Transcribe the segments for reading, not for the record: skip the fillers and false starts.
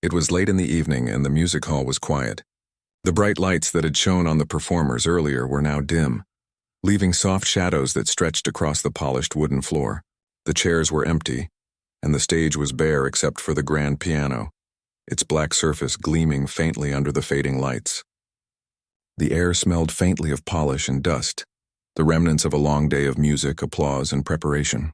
It was late in the evening and the music hall was quiet. The bright lights that had shone on the performers earlier were now dim, leaving soft shadows that stretched across the polished wooden floor. The chairs were empty, and the stage was bare except for the grand piano, its black surface gleaming faintly under the fading lights. The air smelled faintly of polish and dust, the remnants of a long day of music, applause, and preparation.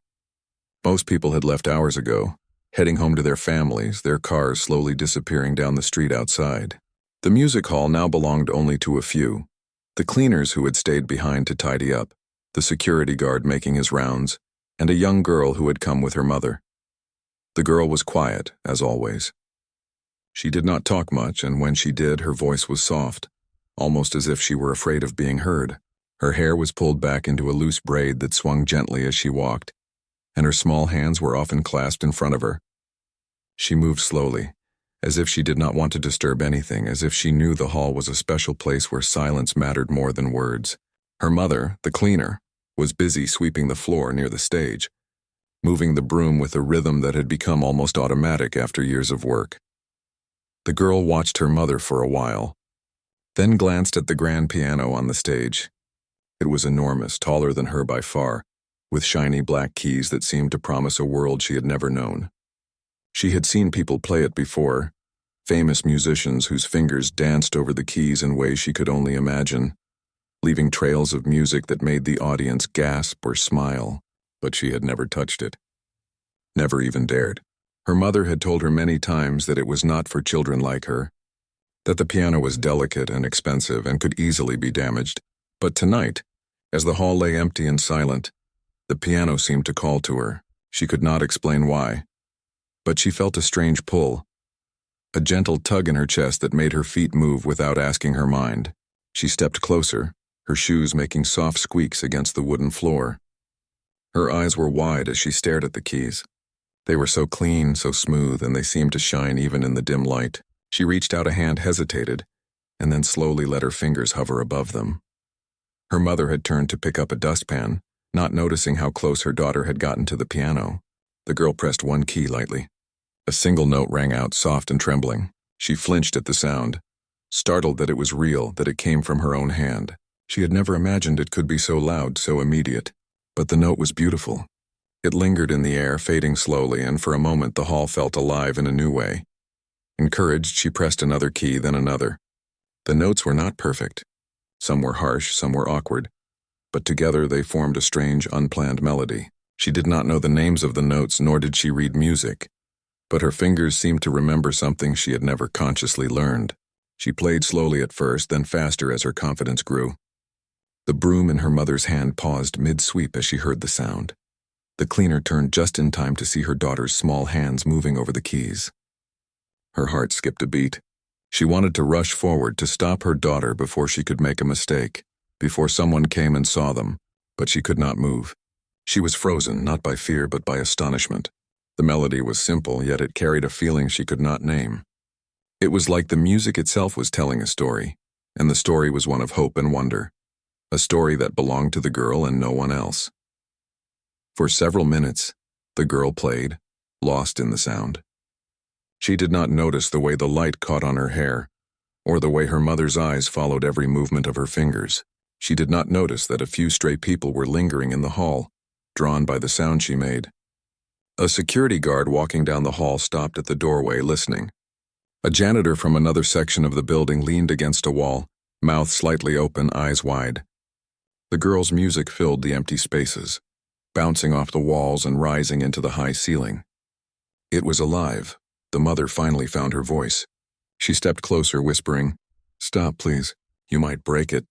Most people had left hours ago, heading home to their families, their cars slowly disappearing down the street outside. The music hall now belonged only to a few: the cleaners who had stayed behind to tidy up, the security guard making his rounds, and a young girl who had come with her mother. The girl was quiet, as always. She did not talk much, and when she did, her voice was soft, almost as if she were afraid of being heard. Her hair was pulled back into a loose braid that swung gently as she walked, and her small hands were often clasped in front of her. She moved slowly, as if she did not want to disturb anything, as if she knew the hall was a special place where silence mattered more than words. Her mother, the cleaner, was busy sweeping the floor near the stage, moving the broom with a rhythm that had become almost automatic after years of work. The girl watched her mother for a while, then glanced at the grand piano on the stage. It was enormous, taller than her by far, with shiny black keys that seemed to promise a world she had never known. She had seen people play it before, famous musicians whose fingers danced over the keys in ways she could only imagine, leaving trails of music that made the audience gasp or smile, but she had never touched it. Never even dared. Her mother had told her many times that it was not for children like her, that the piano was delicate and expensive and could easily be damaged. But tonight, as the hall lay empty and silent, the piano seemed to call to her. She could not explain why, but she felt a strange pull, a gentle tug in her chest that made her feet move without asking her mind. She stepped closer, her shoes making soft squeaks against the wooden floor. Her eyes were wide as she stared at the keys. They were so clean, so smooth, and they seemed to shine even in the dim light. She reached out a hand, hesitated, and then slowly let her fingers hover above them. Her mother had turned to pick up a dustpan, not noticing how close her daughter had gotten to the piano. The girl pressed one key lightly. A single note rang out, soft and trembling. She flinched at the sound, startled that it was real, that it came from her own hand. She had never imagined it could be so loud, so immediate. But the note was beautiful. It lingered in the air, fading slowly, and for a moment the hall felt alive in a new way. Encouraged, she pressed another key, then another. The notes were not perfect. Some were harsh, some were awkward, but together they formed a strange, unplanned melody. She did not know the names of the notes, nor did she read music, but her fingers seemed to remember something she had never consciously learned. She played slowly at first, then faster as her confidence grew. The broom in her mother's hand paused mid-sweep as she heard the sound. The cleaner turned just in time to see her daughter's small hands moving over the keys. Her heart skipped a beat. She wanted to rush forward to stop her daughter before she could make a mistake, before someone came and saw them, but she could not move. She was frozen, not by fear but by astonishment. The melody was simple, yet it carried a feeling she could not name. It was like the music itself was telling a story, and the story was one of hope and wonder, a story that belonged to the girl and no one else. For several minutes, the girl played, lost in the sound. She did not notice the way the light caught on her hair, or the way her mother's eyes followed every movement of her fingers. She did not notice that a few stray people were lingering in the hall, drawn by the sound she made. A security guard walking down the hall stopped at the doorway, listening. A janitor from another section of the building leaned against a wall, mouth slightly open, eyes wide. The girl's music filled the empty spaces, bouncing off the walls and rising into the high ceiling. It was alive. The mother finally found her voice. She stepped closer, whispering, "Stop, please. You might break it."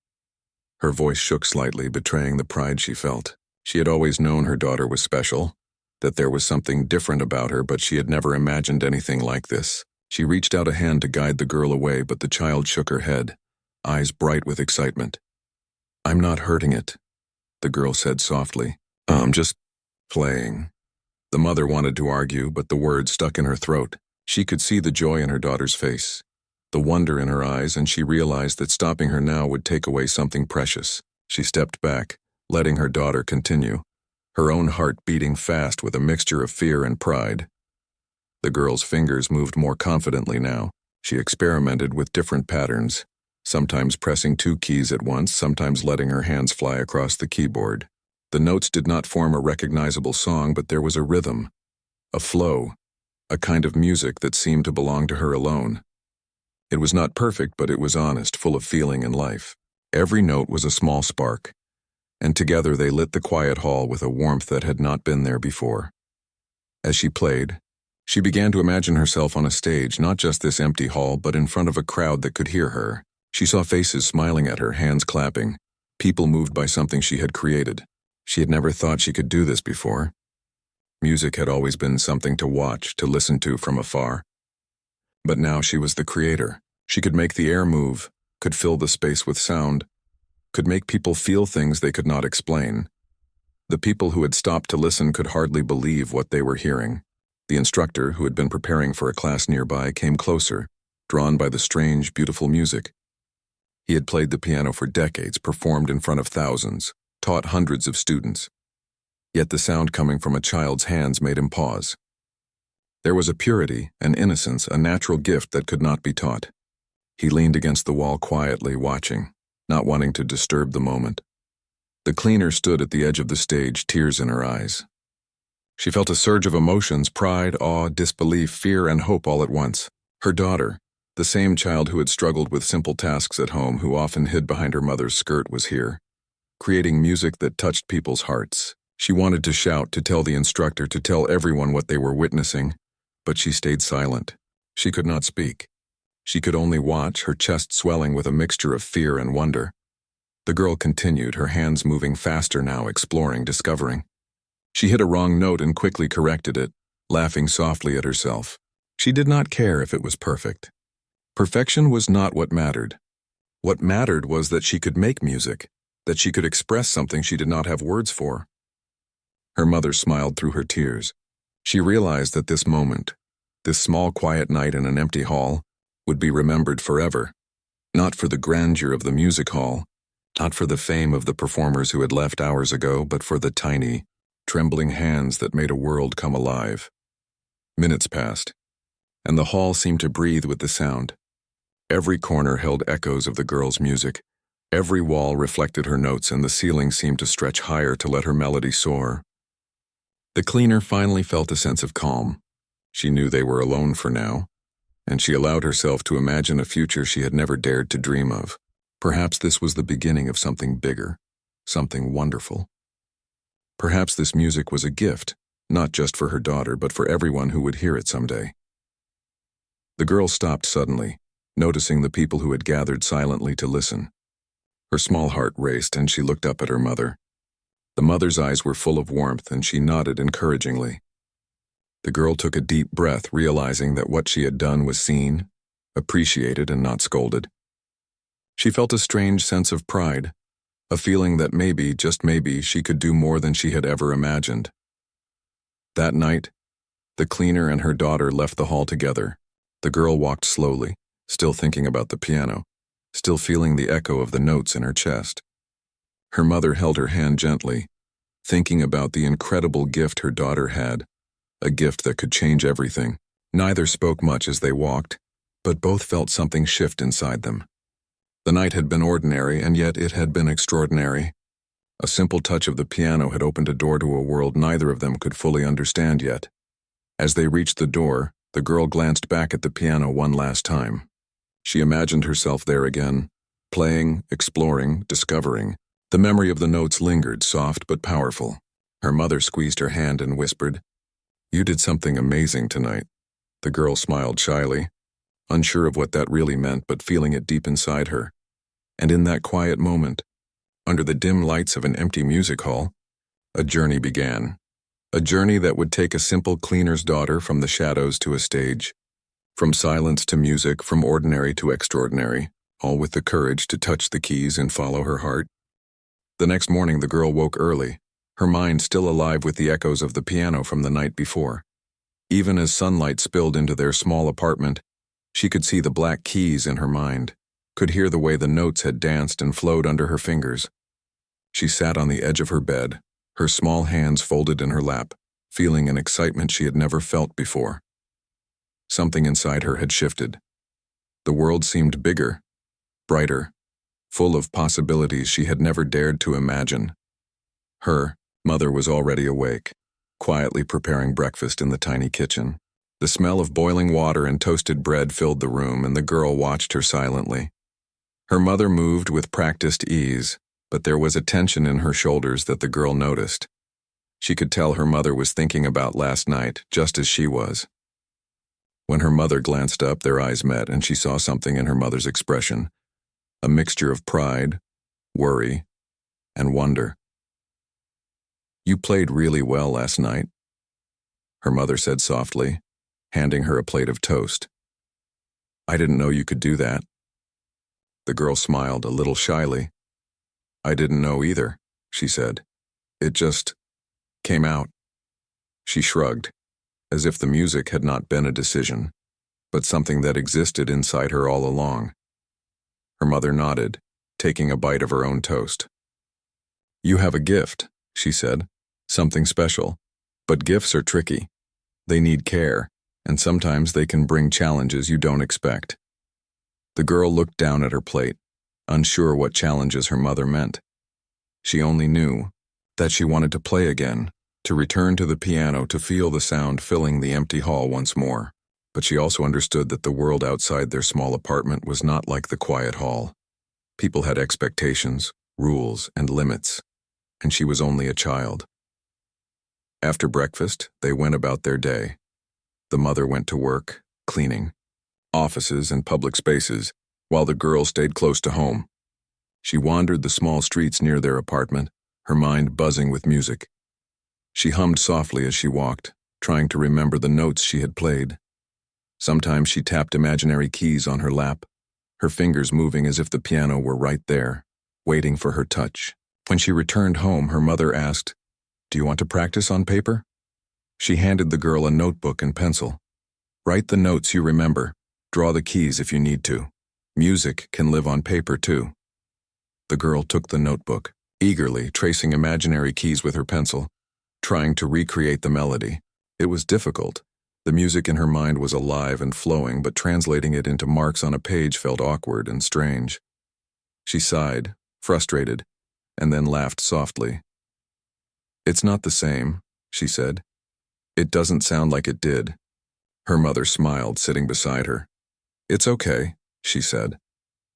Her voice shook slightly, betraying the pride she felt. She had always known her daughter was special, that there was something different about her, but she had never imagined anything like this. She reached out a hand to guide the girl away, but the child shook her head, eyes bright with excitement. "I'm not hurting it," the girl said softly. "I'm just playing." The mother wanted to argue, but the words stuck in her throat. She could see the joy in her daughter's face, the wonder in her eyes, and she realized that stopping her now would take away something precious. She stepped back, letting her daughter continue, her own heart beating fast with a mixture of fear and pride. The girl's fingers moved more confidently now. She experimented with different patterns, sometimes pressing 2 keys at once, sometimes letting her hands fly across the keyboard. The notes did not form a recognizable song, but there was a rhythm, a flow, a kind of music that seemed to belong to her alone. It was not perfect, but it was honest, full of feeling and life. Every note was a small spark, and together they lit the quiet hall with a warmth that had not been there before. As she played, she began to imagine herself on a stage, not just this empty hall, but in front of a crowd that could hear her. She saw faces smiling at her, hands clapping, people moved by something she had created. She had never thought she could do this before. Music had always been something to watch, to listen to from afar. But now she was the creator. She could make the air move, could fill the space with sound, could make people feel things they could not explain. The people who had stopped to listen could hardly believe what they were hearing. The instructor, who had been preparing for a class nearby, came closer, drawn by the strange, beautiful music. He had played the piano for decades, performed in front of thousands, taught hundreds of students. Yet the sound coming from a child's hands made him pause. There was a purity, an innocence, a natural gift that could not be taught. He leaned against the wall quietly, watching, not wanting to disturb the moment. The cleaner stood at the edge of the stage, tears in her eyes. She felt a surge of emotions, pride, awe, disbelief, fear, and hope all at once. Her daughter, the same child who had struggled with simple tasks at home, who often hid behind her mother's skirt, was here, creating music that touched people's hearts. She wanted to shout, to tell the instructor, to tell everyone what they were witnessing, but she stayed silent. She could not speak. She could only watch, her chest swelling with a mixture of fear and wonder. The girl continued, her hands moving faster now, exploring, discovering. She hit a wrong note and quickly corrected it, laughing softly at herself. She did not care if it was perfect. Perfection was not what mattered. What mattered was that she could make music, that she could express something she did not have words for. Her mother smiled through her tears. She realized that this moment, this small quiet night in an empty hall, would be remembered forever. Not for the grandeur of the music hall, not for the fame of the performers who had left hours ago, but for the tiny, trembling hands that made a world come alive. Minutes passed, and the hall seemed to breathe with the sound. Every corner held echoes of the girl's music. Every wall reflected her notes, and the ceiling seemed to stretch higher to let her melody soar. The cleaner finally felt a sense of calm. She knew they were alone for now, and she allowed herself to imagine a future she had never dared to dream of. Perhaps this was the beginning of something bigger, something wonderful. Perhaps this music was a gift, not just for her daughter, but for everyone who would hear it someday. The girl stopped suddenly, noticing the people who had gathered silently to listen. Her small heart raced, and she looked up at her mother. The mother's eyes were full of warmth, and she nodded encouragingly. The girl took a deep breath, realizing that what she had done was seen, appreciated, and not scolded. She felt a strange sense of pride, a feeling that maybe, just maybe, she could do more than she had ever imagined. That night, the cleaner and her daughter left the hall together. The girl walked slowly, still thinking about the piano, still feeling the echo of the notes in her chest. Her mother held her hand gently, thinking about the incredible gift her daughter had, a gift that could change everything. Neither spoke much as they walked, but both felt something shift inside them. The night had been ordinary, and yet it had been extraordinary. A simple touch of the piano had opened a door to a world neither of them could fully understand yet. As they reached the door, the girl glanced back at the piano one last time. She imagined herself there again, playing, exploring, discovering. The memory of the notes lingered, soft but powerful. Her mother squeezed her hand and whispered, "You did something amazing tonight." The girl smiled shyly, unsure of what that really meant, but feeling it deep inside her. And in that quiet moment, under the dim lights of an empty music hall, a journey began. A journey that would take a simple cleaner's daughter from the shadows to a stage, from silence to music, from ordinary to extraordinary, all with the courage to touch the keys and follow her heart. The next morning the girl woke early, her mind still alive with the echoes of the piano from the night before. Even as sunlight spilled into their small apartment, she could see the black keys in her mind, could hear the way the notes had danced and flowed under her fingers. She sat on the edge of her bed, her small hands folded in her lap, feeling an excitement she had never felt before. Something inside her had shifted. The world seemed bigger, brighter, full of possibilities she had never dared to imagine. Her mother was already awake, quietly preparing breakfast in the tiny kitchen. The smell of boiling water and toasted bread filled the room, and the girl watched her silently. Her mother moved with practiced ease, but there was a tension in her shoulders that the girl noticed. She could tell her mother was thinking about last night, just as she was. When her mother glanced up, their eyes met, and she saw something in her mother's expression, a mixture of pride, worry, and wonder. "You played really well last night," her mother said softly, handing her a plate of toast. "I didn't know you could do that." The girl smiled a little shyly. "I didn't know either," she said. "It just came out." She shrugged, as if the music had not been a decision, but something that existed inside her all along. Her mother nodded, taking a bite of her own toast. "You have a gift," she said, "something special. But gifts are tricky. They need care, and sometimes they can bring challenges you don't expect." The girl looked down at her plate, unsure what challenges her mother meant. She only knew that she wanted to play again, to return to the piano, to feel the sound filling the empty hall once more. But she also understood that the world outside their small apartment was not like the quiet hall. People had expectations, rules, and limits, and she was only a child. After breakfast, they went about their day. The mother went to work, cleaning offices and public spaces, while the girl stayed close to home. She wandered the small streets near their apartment, her mind buzzing with music. She hummed softly as she walked, trying to remember the notes she had played. Sometimes she tapped imaginary keys on her lap, her fingers moving as if the piano were right there, waiting for her touch. When she returned home, her mother asked, "Do you want to practice on paper?" She handed the girl a notebook and pencil. "Write the notes you remember. Draw the keys if you need to. Music can live on paper too." The girl took the notebook, eagerly tracing imaginary keys with her pencil, trying to recreate the melody. It was difficult. The music in her mind was alive and flowing, but translating it into marks on a page felt awkward and strange. She sighed, frustrated, and then laughed softly. "It's not the same," she said. "It doesn't sound like it did." Her mother smiled, sitting beside her. "It's okay," she said.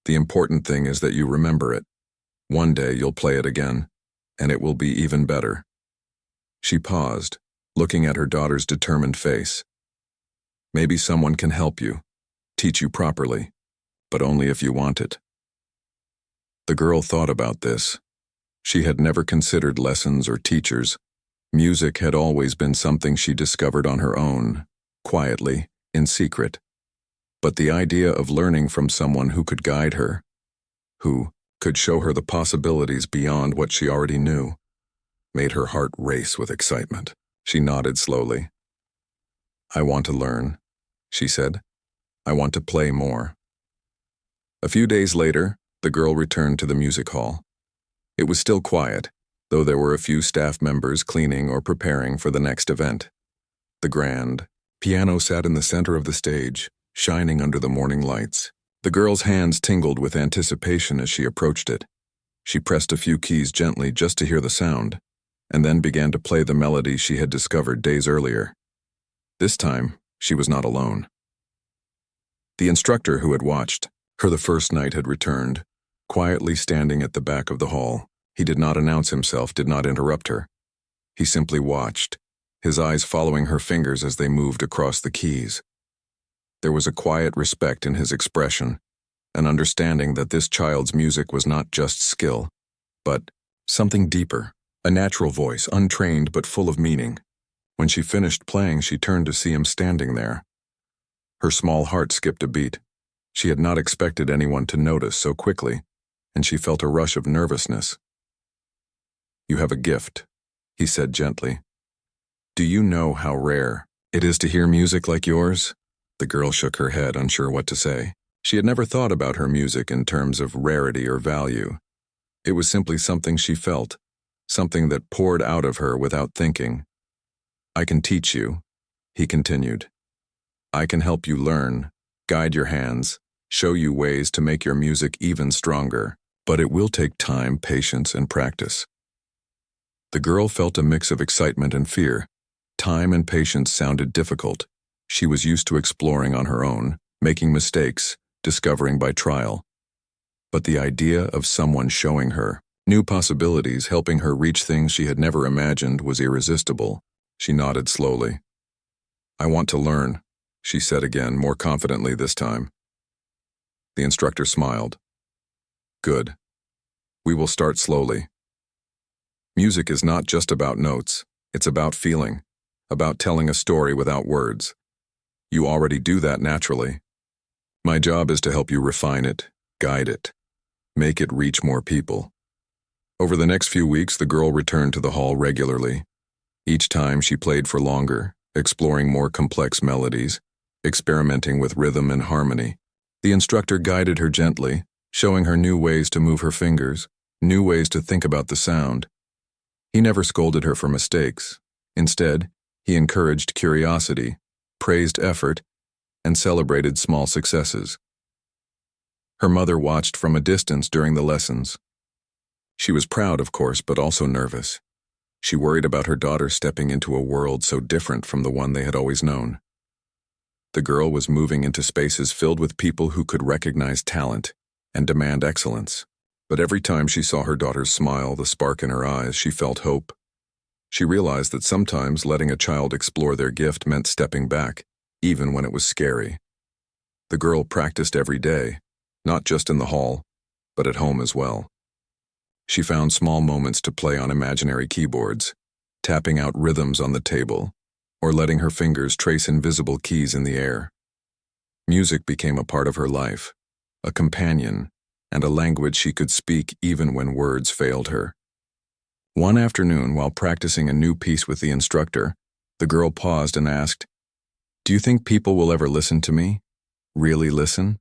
"The important thing is that you remember it. One day you'll play it again, and it will be even better." She paused, looking at her daughter's determined face. "Maybe someone can help you, teach you properly, but only if you want it." The girl thought about this. She had never considered lessons or teachers. Music had always been something she discovered on her own, quietly, in secret. But the idea of learning from someone who could guide her, who could show her the possibilities beyond what she already knew, made her heart race with excitement. She nodded slowly. "I want to learn," she said. "I want to play more." A few days later, the girl returned to the music hall. It was still quiet, though there were a few staff members cleaning or preparing for the next event. The grand piano sat in the center of the stage, shining under the morning lights. The girl's hands tingled with anticipation as she approached it. She pressed a few keys gently just to hear the sound, and then began to play the melody she had discovered days earlier. This time, she was not alone. The instructor who had watched her the first night had returned, quietly standing at the back of the hall. He did not announce himself, did not interrupt her. He simply watched, his eyes following her fingers as they moved across the keys. There was a quiet respect in his expression, an understanding that this child's music was not just skill, but something deeper, a natural voice, untrained but full of meaning. When she finished playing, she turned to see him standing there. Her small heart skipped a beat. She had not expected anyone to notice so quickly, and she felt a rush of nervousness. "You have a gift," he said gently. "Do you know how rare it is to hear music like yours?" The girl shook her head, unsure what to say. She had never thought about her music in terms of rarity or value. It was simply something she felt, something that poured out of her without thinking. "I can teach you," he continued. I can help you learn, guide your hands, show you ways to make your music even stronger, but it will take time, patience, and practice. The girl felt a mix of excitement and fear. Time and patience sounded difficult. She was used to exploring on her own, making mistakes, discovering by trial. But the idea of someone showing her new possibilities, helping her reach things she had never imagined, was irresistible. She nodded slowly. I want to learn, she said again, more confidently this time. The instructor smiled. Good. We will start slowly. Music is not just about notes, it's about feeling, about telling a story without words. You already do that naturally. My job is to help you refine it, guide it, make it reach more people. Over the next few weeks, the girl returned to the hall regularly. Each time she played for longer, exploring more complex melodies, experimenting with rhythm and harmony. The instructor guided her gently, showing her new ways to move her fingers, new ways to think about the sound. He never scolded her for mistakes. Instead, he encouraged curiosity, praised effort, and celebrated small successes. Her mother watched from a distance during the lessons. She was proud, of course, but also nervous. She worried about her daughter stepping into a world so different from the one they had always known. The girl was moving into spaces filled with people who could recognize talent and demand excellence. But every time she saw her daughter's smile, the spark in her eyes, she felt hope. She realized that sometimes letting a child explore their gift meant stepping back, even when it was scary. The girl practiced every day, not just in the hall, but at home as well. She found small moments to play on imaginary keyboards, tapping out rhythms on the table, or letting her fingers trace invisible keys in the air. Music became a part of her life, a companion, and a language she could speak even when words failed her. One afternoon, while practicing a new piece with the instructor, the girl paused and asked, "Do you think people will ever listen to me? Really listen?"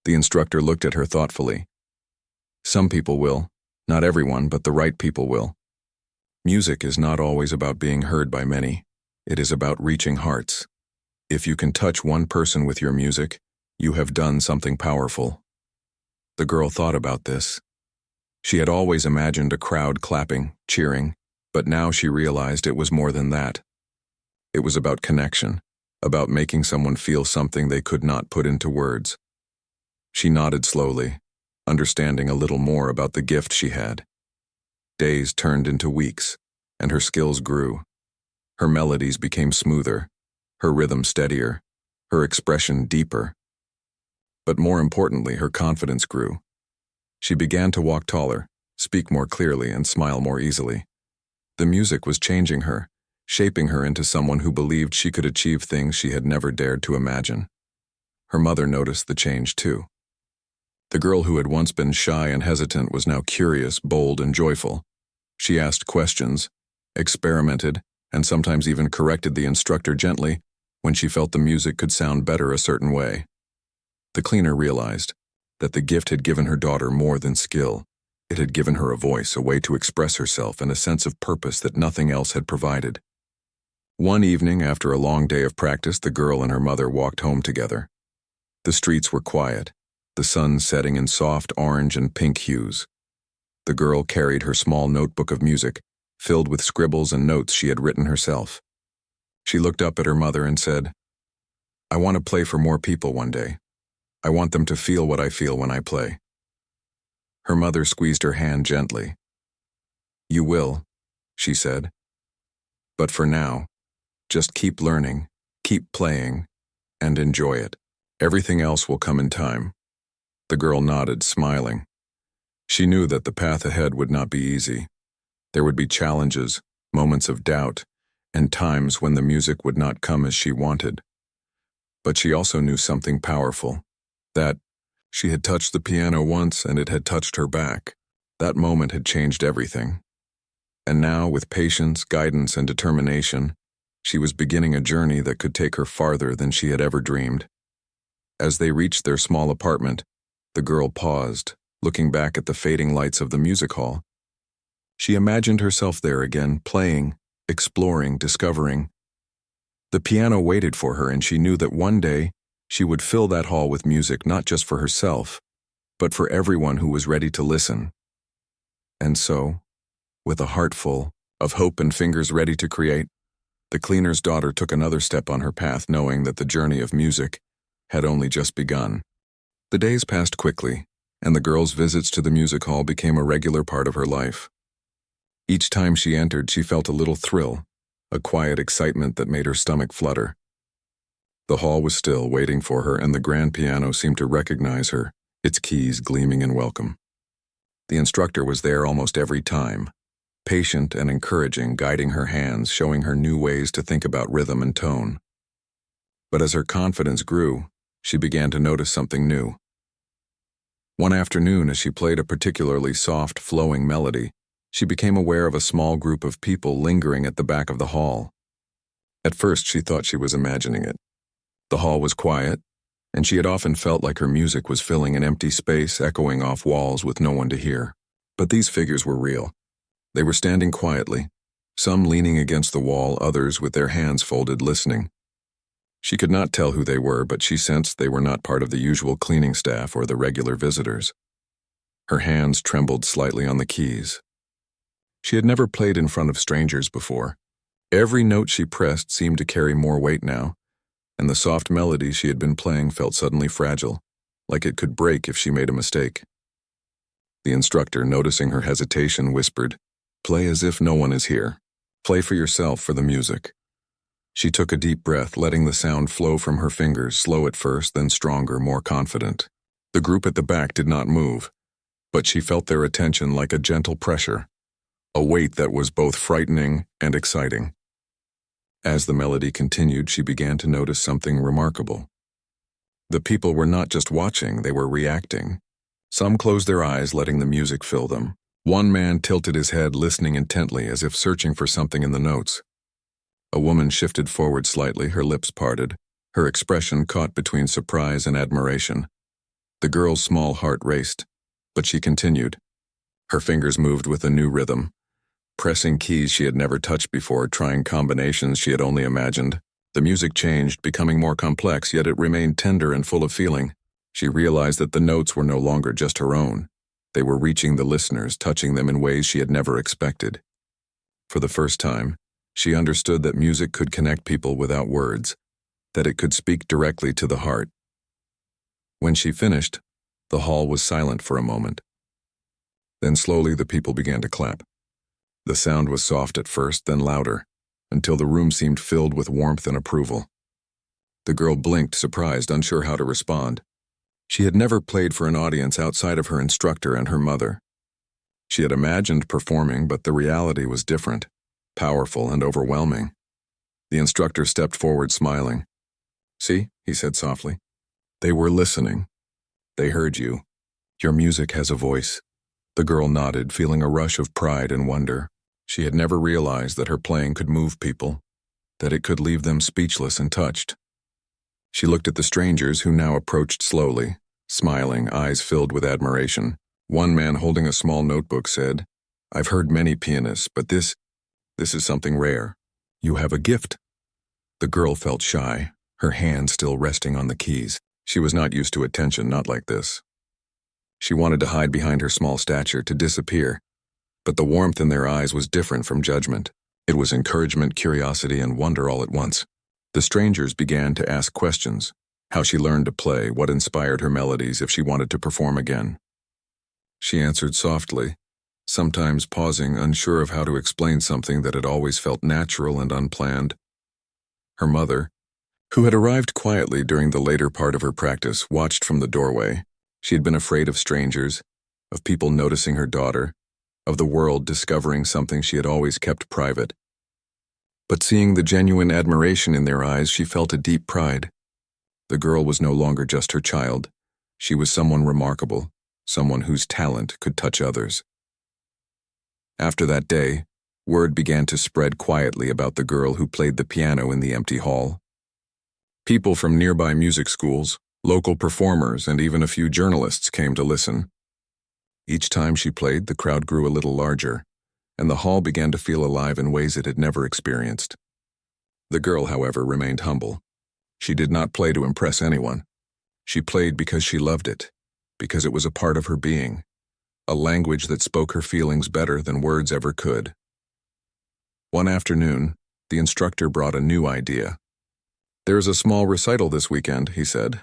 The instructor looked at her thoughtfully. "Some people will. Not everyone, but the right people will. Music is not always about being heard by many. It is about reaching hearts. If you can touch one person with your music, you have done something powerful." The girl thought about this. She had always imagined a crowd clapping, cheering, but now she realized it was more than that. It was about connection, about making someone feel something they could not put into words. She nodded slowly, understanding a little more about the gift she had. Days turned into weeks, and her skills grew. Her melodies became smoother, her rhythm steadier, her expression deeper. But more importantly, her confidence grew. She began to walk taller, speak more clearly, and smile more easily. The music was changing her, shaping her into someone who believed she could achieve things she had never dared to imagine. Her mother noticed the change too. The girl who had once been shy and hesitant was now curious, bold, and joyful. She asked questions, experimented, and sometimes even corrected the instructor gently when she felt the music could sound better a certain way. The cleaner realized that the gift had given her daughter more than skill. It had given her a voice, a way to express herself, and a sense of purpose that nothing else had provided. One evening, after a long day of practice, the girl and her mother walked home together. The streets were quiet, the sun setting in soft orange and pink hues. The girl carried her small notebook of music, filled with scribbles and notes she had written herself. She looked up at her mother and said, "I want to play for more people one day. I want them to feel what I feel when I play." Her mother squeezed her hand gently. "You will," she said. "But for now, just keep learning, keep playing, and enjoy it. Everything else will come in time." The girl nodded, smiling. She knew that the path ahead would not be easy. There would be challenges, moments of doubt, and times when the music would not come as she wanted. But she also knew something powerful, that she had touched the piano once and it had touched her back. That moment had changed everything. And now, with patience, guidance, and determination, she was beginning a journey that could take her farther than she had ever dreamed. As they reached their small apartment, the girl paused, looking back at the fading lights of the music hall. She imagined herself there again, playing, exploring, discovering. The piano waited for her, and she knew that one day she would fill that hall with music not just for herself, but for everyone who was ready to listen. And so, with a heart full of hope and fingers ready to create, the cleaner's daughter took another step on her path, knowing that the journey of music had only just begun. The days passed quickly, and the girl's visits to the music hall became a regular part of her life. Each time she entered, she felt a little thrill, a quiet excitement that made her stomach flutter. The hall was still, waiting for her, and the grand piano seemed to recognize her, its keys gleaming in welcome. The instructor was there almost every time, patient and encouraging, guiding her hands, showing her new ways to think about rhythm and tone. But as her confidence grew, she began to notice something new. One afternoon, as she played a particularly soft, flowing melody, she became aware of a small group of people lingering at the back of the hall. At first, she thought she was imagining it. The hall was quiet, and she had often felt like her music was filling an empty space, echoing off walls with no one to hear. But these figures were real. They were standing quietly, some leaning against the wall, others with their hands folded, listening. She could not tell who they were, but she sensed they were not part of the usual cleaning staff or the regular visitors. Her hands trembled slightly on the keys. She had never played in front of strangers before. Every note she pressed seemed to carry more weight now, and the soft melody she had been playing felt suddenly fragile, like it could break if she made a mistake. The instructor, noticing her hesitation, whispered, "Play as if no one is here. Play for yourself, for the music." She took a deep breath, letting the sound flow from her fingers, slow at first, then stronger, more confident. The group at the back did not move, but she felt their attention like a gentle pressure, a weight that was both frightening and exciting. As the melody continued, she began to notice something remarkable. The people were not just watching, they were reacting. Some closed their eyes, letting the music fill them. One man tilted his head, listening intently, as if searching for something in the notes. A woman shifted forward slightly, her lips parted, her expression caught between surprise and admiration. The girl's small heart raced, but she continued. Her fingers moved with a new rhythm, pressing keys she had never touched before, trying combinations she had only imagined. The music changed, becoming more complex, yet it remained tender and full of feeling. She realized that the notes were no longer just her own. They were reaching the listeners, touching them in ways she had never expected. For the first time, she understood that music could connect people without words, that it could speak directly to the heart. When she finished, the hall was silent for a moment. Then slowly the people began to clap. The sound was soft at first, then louder, until the room seemed filled with warmth and approval. The girl blinked, surprised, unsure how to respond. She had never played for an audience outside of her instructor and her mother. She had imagined performing, but the reality was different, powerful and overwhelming. The instructor stepped forward, smiling. "See," he said softly. "They were listening. They heard you. Your music has a voice." The girl nodded, feeling a rush of pride and wonder. She had never realized that her playing could move people, that it could leave them speechless and touched. She looked at the strangers, who now approached slowly, smiling, eyes filled with admiration. One man holding a small notebook said, "I've heard many pianists, but this is something rare. You have a gift." The girl felt shy, her hand still resting on the keys. She was not used to attention, not like this. She wanted to hide behind her small stature, to disappear, but the warmth in their eyes was different from judgment. It was encouragement, curiosity, and wonder all at once. The strangers began to ask questions: how she learned to play, what inspired her melodies, if she wanted to perform again. She answered softly, sometimes pausing, unsure of how to explain something that had always felt natural and unplanned. Her mother, who had arrived quietly during the later part of her practice, watched from the doorway. She had been afraid of strangers, of people noticing her daughter, of the world discovering something she had always kept private. But seeing the genuine admiration in their eyes, she felt a deep pride. The girl was no longer just her child. She was someone remarkable, someone whose talent could touch others. After that day, word began to spread quietly about the girl who played the piano in the empty hall. People from nearby music schools, local performers, and even a few journalists came to listen. Each time she played, the crowd grew a little larger, and the hall began to feel alive in ways it had never experienced. The girl, however, remained humble. She did not play to impress anyone. She played because she loved it, because it was a part of her being, a language that spoke her feelings better than words ever could. One afternoon, the instructor brought a new idea. "There is a small recital this weekend," he said.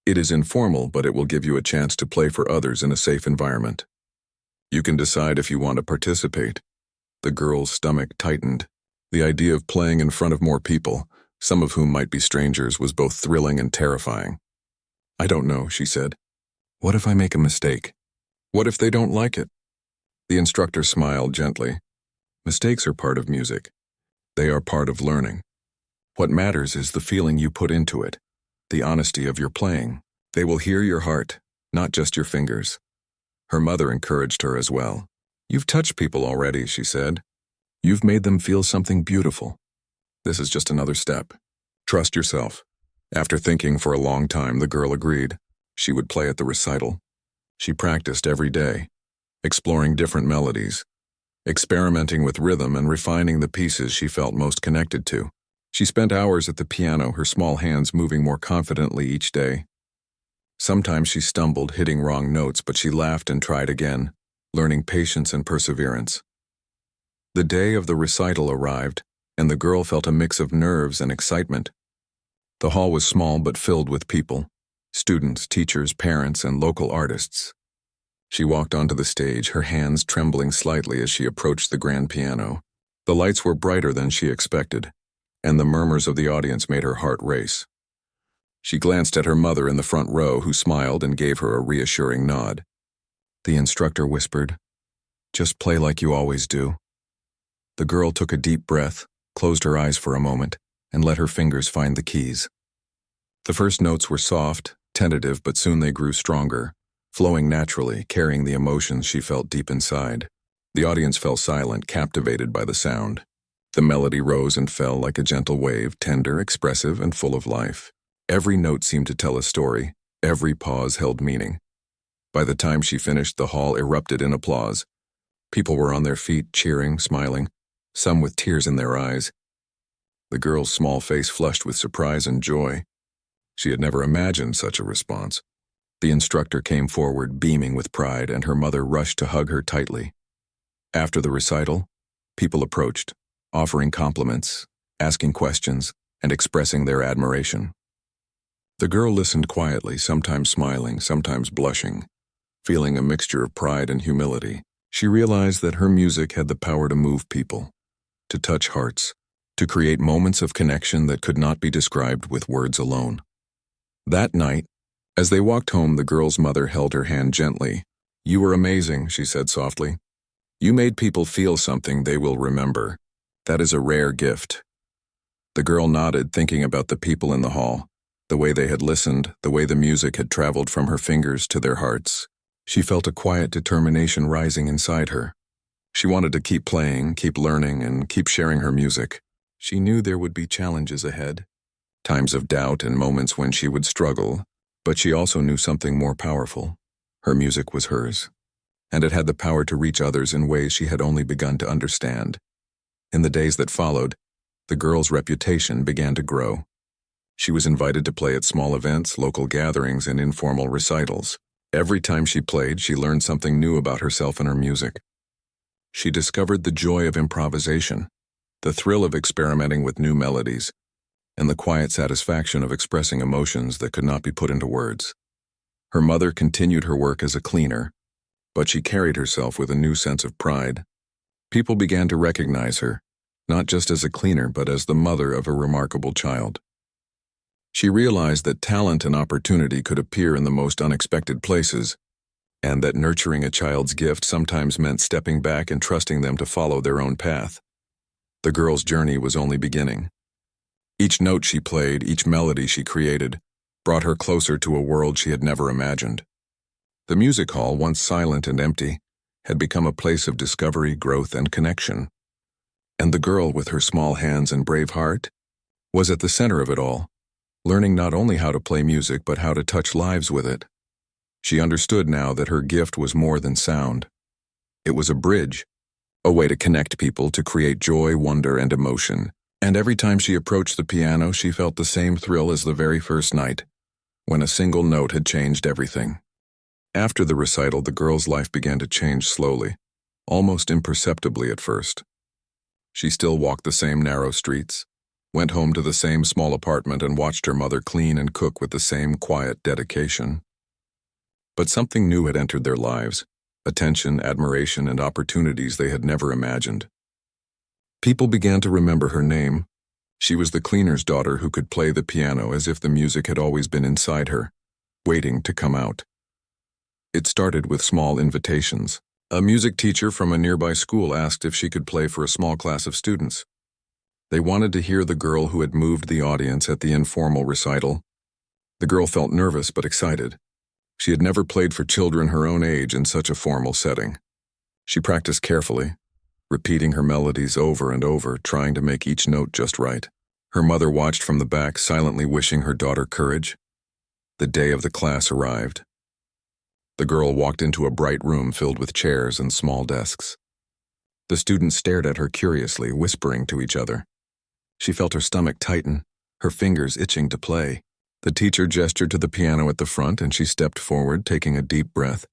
"It is informal, but it will give you a chance to play for others in a safe environment. You can decide if you want to participate." The girl's stomach tightened. The idea of playing in front of more people, some of whom might be strangers, was both thrilling and terrifying. "I don't know," she said. "What if I make a mistake? What if they don't like it?" The instructor smiled gently. "Mistakes are part of music. They are part of learning. What matters is the feeling you put into it, the honesty of your playing. They will hear your heart, not just your fingers." Her mother encouraged her as well. "You've touched people already," she said. "You've made them feel something beautiful. This is just another step. Trust yourself." After thinking for a long time, the girl agreed. She would play at the recital. She practiced every day, exploring different melodies, experimenting with rhythm and refining the pieces she felt most connected to. She spent hours at the piano, her small hands moving more confidently each day. Sometimes she stumbled, hitting wrong notes, but she laughed and tried again, learning patience and perseverance. The day of the recital arrived, and the girl felt a mix of nerves and excitement. The hall was small but filled with people, students, teachers, parents, and local artists. She walked onto the stage, her hands trembling slightly as she approached the grand piano. The lights were brighter than she expected, and the murmurs of the audience made her heart race. She glanced at her mother in the front row, who smiled and gave her a reassuring nod. The instructor whispered, "Just play like you always do." The girl took a deep breath, closed her eyes for a moment, and let her fingers find the keys. The first notes were soft, tentative, but soon they grew stronger, flowing naturally, carrying the emotions she felt deep inside. The audience fell silent, captivated by the sound. The melody rose and fell like a gentle wave, tender, expressive, and full of life. Every note seemed to tell a story. Every pause held meaning. By the time she finished, the hall erupted in applause. People were on their feet, cheering, smiling, some with tears in their eyes. The girl's small face flushed with surprise and joy. She had never imagined such a response. The instructor came forward, beaming with pride, and her mother rushed to hug her tightly. After the recital, people approached, offering compliments, asking questions, and expressing their admiration. The girl listened quietly, sometimes smiling, sometimes blushing, feeling a mixture of pride and humility. She realized that her music had the power to move people, to touch hearts, to create moments of connection that could not be described with words alone. That night, as they walked home, the girl's mother held her hand gently. "You were amazing," she said softly. "You made people feel something they will remember. That is a rare gift." The girl nodded, thinking about the people in the hall, the way they had listened, the way the music had traveled from her fingers to their hearts. She felt a quiet determination rising inside her. She wanted to keep playing, keep learning, and keep sharing her music. She knew there would be challenges ahead, times of doubt and moments when she would struggle, but she also knew something more powerful. Her music was hers, and it had the power to reach others in ways she had only begun to understand. In the days that followed, the girl's reputation began to grow. She was invited to play at small events, local gatherings, and informal recitals. Every time she played, she learned something new about herself and her music. She discovered the joy of improvisation, the thrill of experimenting with new melodies, and the quiet satisfaction of expressing emotions that could not be put into words. Her mother continued her work as a cleaner, but she carried herself with a new sense of pride. People began to recognize her, not just as a cleaner, but as the mother of a remarkable child. She realized that talent and opportunity could appear in the most unexpected places, and that nurturing a child's gift sometimes meant stepping back and trusting them to follow their own path. The girl's journey was only beginning. Each note she played, each melody she created, brought her closer to a world she had never imagined. The music hall, once silent and empty, had become a place of discovery, growth, and connection. And the girl, with her small hands and brave heart, was at the center of it all, learning not only how to play music but how to touch lives with it. She understood now that her gift was more than sound. It was a bridge, a way to connect people, to create joy, wonder, and emotion. And every time she approached the piano, she felt the same thrill as the very first night, when a single note had changed everything. After the recital, the girl's life began to change slowly, almost imperceptibly at first. She still walked the same narrow streets, went home to the same small apartment, and watched her mother clean and cook with the same quiet dedication. But something new had entered their lives, attention, admiration, and opportunities they had never imagined. People began to remember her name. She was the cleaner's daughter who could play the piano as if the music had always been inside her, waiting to come out. It started with small invitations. A music teacher from a nearby school asked if she could play for a small class of students. They wanted to hear the girl who had moved the audience at the informal recital. The girl felt nervous but excited. She had never played for children her own age in such a formal setting. She practiced carefully, repeating her melodies over and over, trying to make each note just right. Her mother watched from the back, silently wishing her daughter courage. The day of the class arrived. The girl walked into a bright room filled with chairs and small desks. The students stared at her curiously, whispering to each other. She felt her stomach tighten, her fingers itching to play. The teacher gestured to the piano at the front, and she stepped forward, taking a deep breath.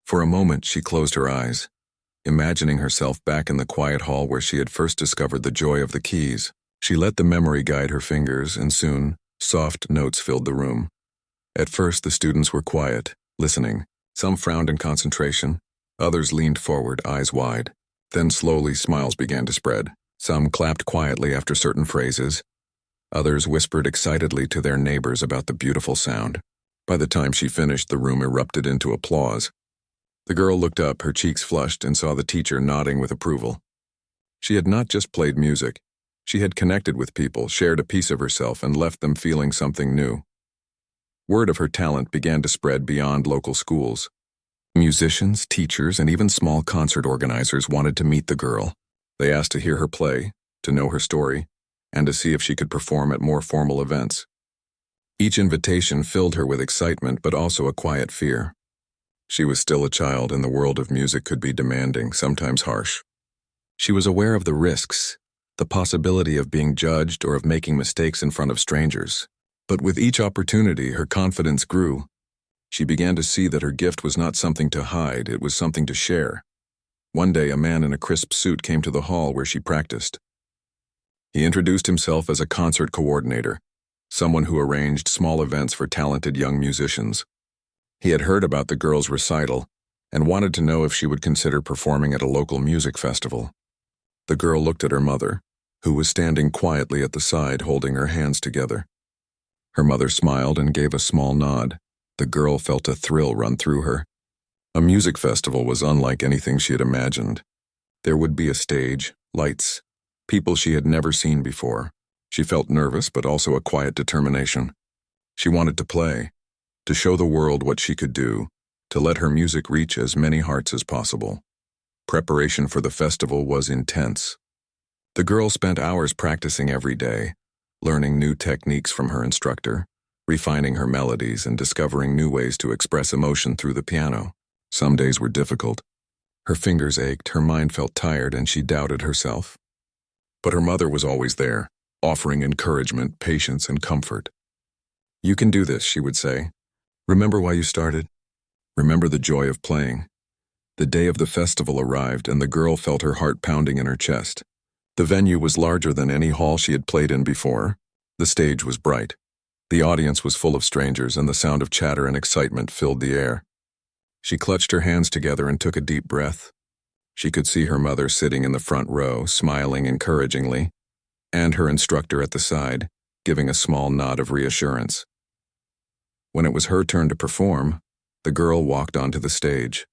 For a moment, she closed her eyes, imagining herself back in the quiet hall where she had first discovered the joy of the keys. She let the memory guide her fingers, and soon, soft notes filled the room. At first, the students were quiet, listening. Some frowned in concentration, others leaned forward, eyes wide. Then slowly, smiles began to spread. Some clapped quietly after certain phrases. Others whispered excitedly to their neighbors about the beautiful sound. By the time she finished, the room erupted into applause. The girl looked up, her cheeks flushed, and saw the teacher nodding with approval. She had not just played music. She had connected with people, shared a piece of herself, and left them feeling something new. Word of her talent began to spread beyond local schools. Musicians, teachers, and even small concert organizers wanted to meet the girl. They asked to hear her play, to know her story, and to see if she could perform at more formal events. Each invitation filled her with excitement, but also a quiet fear. She was still a child, and the world of music could be demanding, sometimes harsh. She was aware of the risks, the possibility of being judged or of making mistakes in front of strangers. But with each opportunity, her confidence grew. She began to see that her gift was not something to hide, it was something to share. One day, a man in a crisp suit came to the hall where she practiced. He introduced himself as a concert coordinator, someone who arranged small events for talented young musicians. He had heard about the girl's recital and wanted to know if she would consider performing at a local music festival. The girl looked at her mother, who was standing quietly at the side holding her hands together. Her mother smiled and gave a small nod. The girl felt a thrill run through her. A music festival was unlike anything she had imagined. There would be a stage, lights, people she had never seen before. She felt nervous, but also a quiet determination. She wanted to play, to show the world what she could do, to let her music reach as many hearts as possible. Preparation for the festival was intense. The girl spent hours practicing every day, learning new techniques from her instructor, refining her melodies, and discovering new ways to express emotion through the piano. Some days were difficult. Her fingers ached, her mind felt tired, and she doubted herself. But her mother was always there, offering encouragement, patience, and comfort. "You can do this," she would say. "Remember why you started. Remember the joy of playing." The day of the festival arrived, and the girl felt her heart pounding in her chest. The venue was larger than any hall she had played in before. The stage was bright. The audience was full of strangers, and the sound of chatter and excitement filled the air. She clutched her hands together and took a deep breath. She could see her mother sitting in the front row, smiling encouragingly, and her instructor at the side, giving a small nod of reassurance. When it was her turn to perform, the girl walked onto the stage.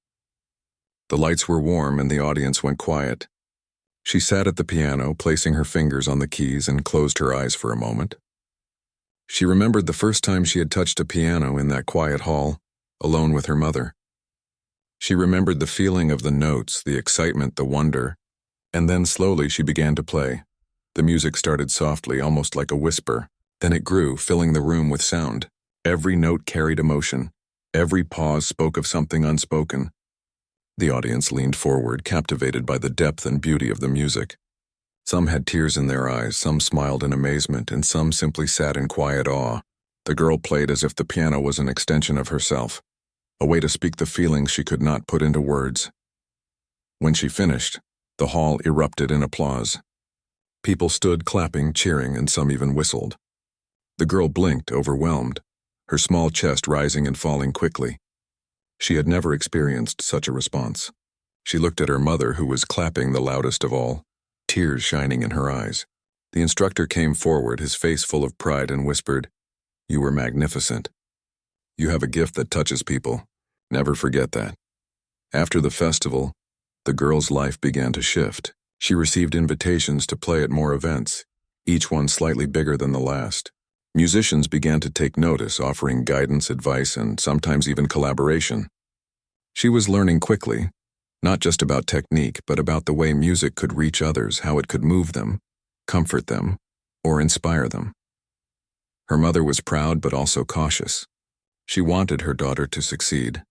The lights were warm and the audience went quiet. She sat at the piano, placing her fingers on the keys, and closed her eyes for a moment. She remembered the first time she had touched a piano in that quiet hall, alone with her mother. She remembered the feeling of the notes, the excitement, the wonder, and then slowly she began to play. The music started softly, almost like a whisper. Then it grew, filling the room with sound. Every note carried emotion. Every pause spoke of something unspoken. The audience leaned forward, captivated by the depth and beauty of the music. Some had tears in their eyes, some smiled in amazement, and some simply sat in quiet awe. The girl played as if the piano was an extension of herself, a way to speak the feelings she could not put into words. When she finished, the hall erupted in applause. People stood clapping, cheering, and some even whistled. The girl blinked, overwhelmed, her small chest rising and falling quickly. She had never experienced such a response. She looked at her mother, who was clapping the loudest of all, tears shining in her eyes. The instructor came forward, his face full of pride, and whispered, "You were magnificent. You have a gift that touches people. Never forget that." After the festival, the girl's life began to shift. She received invitations to play at more events, each one slightly bigger than the last. Musicians began to take notice, offering guidance, advice, and sometimes even collaboration. She was learning quickly, not just about technique, but about the way music could reach others, how it could move them, comfort them, or inspire them. Her mother was proud but also cautious. She wanted her daughter to succeed,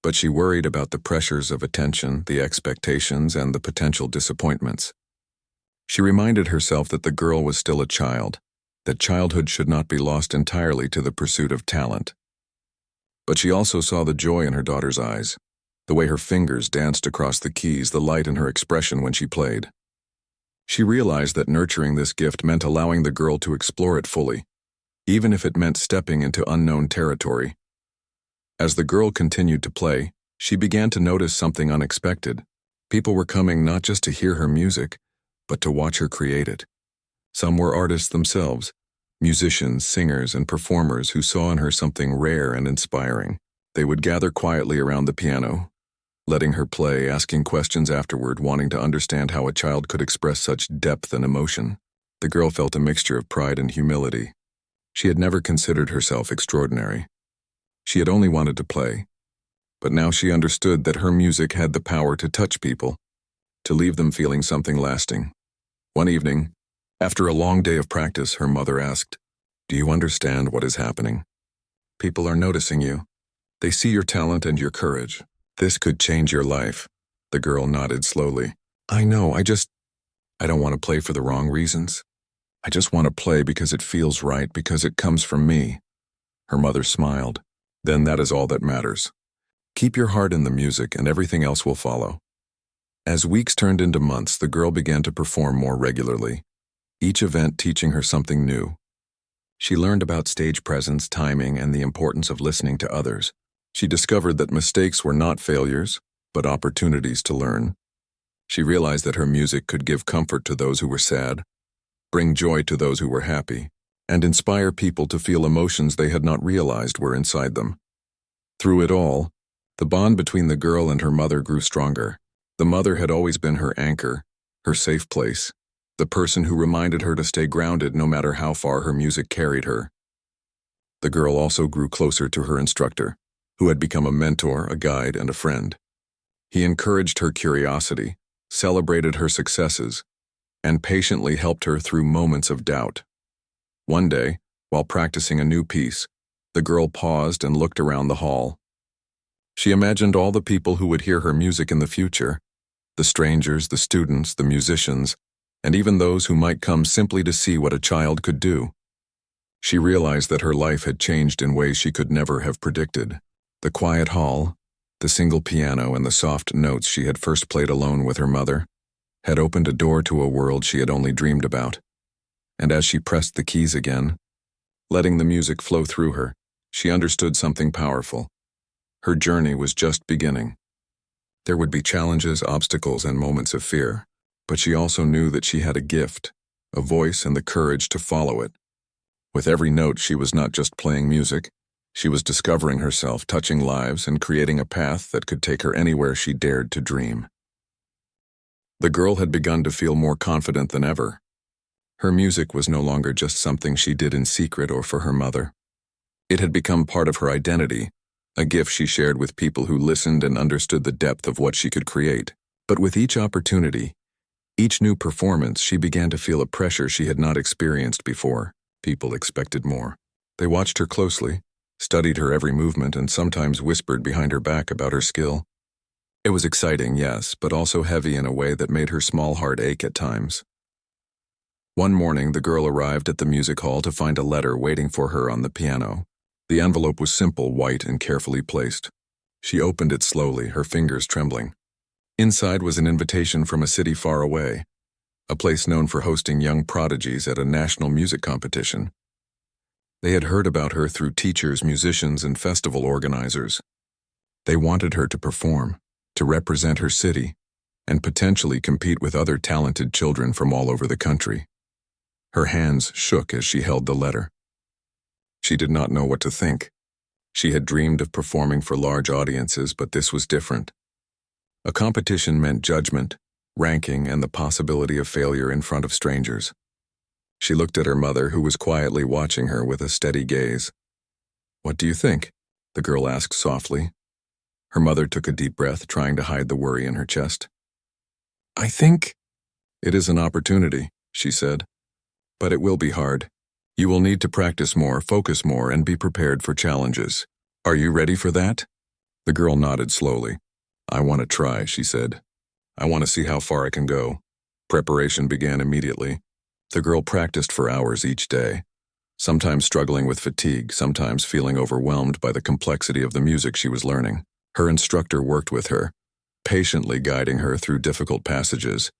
but she worried about the pressures of attention, the expectations, and the potential disappointments. She reminded herself that the girl was still a child, that childhood should not be lost entirely to the pursuit of talent. But she also saw the joy in her daughter's eyes, the way her fingers danced across the keys, the light in her expression when she played. She realized that nurturing this gift meant allowing the girl to explore it fully, even if it meant stepping into unknown territory. As the girl continued to play, she began to notice something unexpected. People were coming not just to hear her music, but to watch her create it. Some were artists themselves, musicians, singers, and performers who saw in her something rare and inspiring. They would gather quietly around the piano, letting her play, asking questions afterward, wanting to understand how a child could express such depth and emotion. The girl felt a mixture of pride and humility. She had never considered herself extraordinary. She had only wanted to play, but now she understood that her music had the power to touch people, to leave them feeling something lasting. One evening, after a long day of practice, her mother asked, "Do you understand what is happening? People are noticing you. They see your talent and your courage. This could change your life." The girl nodded slowly. "I know, I don't want to play for the wrong reasons. I just want to play because it feels right, because it comes from me." Her mother smiled. "Then that is all that matters. Keep your heart in the music and everything else will follow." As weeks turned into months, the girl began to perform more regularly, each event teaching her something new. She learned about stage presence, timing, and the importance of listening to others. She discovered that mistakes were not failures, but opportunities to learn. She realized that her music could give comfort to those who were sad, bring joy to those who were happy, and inspire people to feel emotions they had not realized were inside them. Through it all, the bond between the girl and her mother grew stronger. The mother had always been her anchor, her safe place, the person who reminded her to stay grounded no matter how far her music carried her. The girl also grew closer to her instructor, who had become a mentor, a guide, and a friend. He encouraged her curiosity, celebrated her successes, and patiently helped her through moments of doubt. One day, while practicing a new piece, the girl paused and looked around the hall. She imagined all the people who would hear her music in the future, the strangers, the students, the musicians, and even those who might come simply to see what a child could do. She realized that her life had changed in ways she could never have predicted. The quiet hall, the single piano, and the soft notes she had first played alone with her mother had opened a door to a world she had only dreamed about. And as she pressed the keys again, letting the music flow through her, she understood something powerful. Her journey was just beginning. There would be challenges, obstacles, and moments of fear, but she also knew that she had a gift, a voice, and the courage to follow it. With every note, she was not just playing music. She was discovering herself, touching lives, and creating a path that could take her anywhere she dared to dream. The girl had begun to feel more confident than ever. Her music was no longer just something she did in secret or for her mother. It had become part of her identity, a gift she shared with people who listened and understood the depth of what she could create. But with each opportunity, each new performance, she began to feel a pressure she had not experienced before. People expected more. They watched her closely, studied her every movement, and sometimes whispered behind her back about her skill. It was exciting, yes, but also heavy in a way that made her small heart ache at times. One morning, the girl arrived at the music hall to find a letter waiting for her on the piano. The envelope was simple, white, and carefully placed. She opened it slowly, her fingers trembling. Inside was an invitation from a city far away, a place known for hosting young prodigies at a national music competition. They had heard about her through teachers, musicians, and festival organizers. They wanted her to perform, to represent her city, and potentially compete with other talented children from all over the country. Her hands shook as she held the letter. She did not know what to think. She had dreamed of performing for large audiences, but this was different. A competition meant judgment, ranking, and the possibility of failure in front of strangers. She looked at her mother, who was quietly watching her with a steady gaze. "What do you think?" the girl asked softly. Her mother took a deep breath, trying to hide the worry in her chest. "I think it is an opportunity," she said. "But it will be hard. You will need to practice more, focus more, and be prepared for challenges. Are you ready for that?" The girl nodded slowly. "I want to try," she said. "I want to see how far I can go." Preparation began immediately. The girl practiced for hours each day, sometimes struggling with fatigue, sometimes feeling overwhelmed by the complexity of the music she was learning. Her instructor worked with her, patiently guiding her through difficult passages,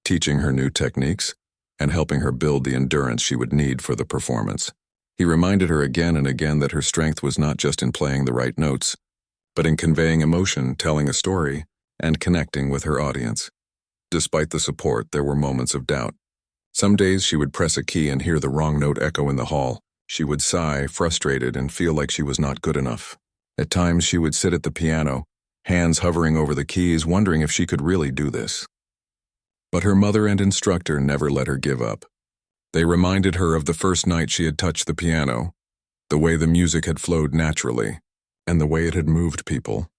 teaching her new techniques, and helping her build the endurance she would need for the performance. He reminded her again and again that her strength was not just in playing the right notes, but in conveying emotion, telling a story, and connecting with her audience. Despite the support, there were moments of doubt. Some days she would press a key and hear the wrong note echo in the hall. She would sigh, frustrated, and feel like she was not good enough. At times she would sit at the piano, hands hovering over the keys, wondering if she could really do this. But her mother and instructor never let her give up. They reminded her of the first night she had touched the piano, the way the music had flowed naturally, and the way it had moved people.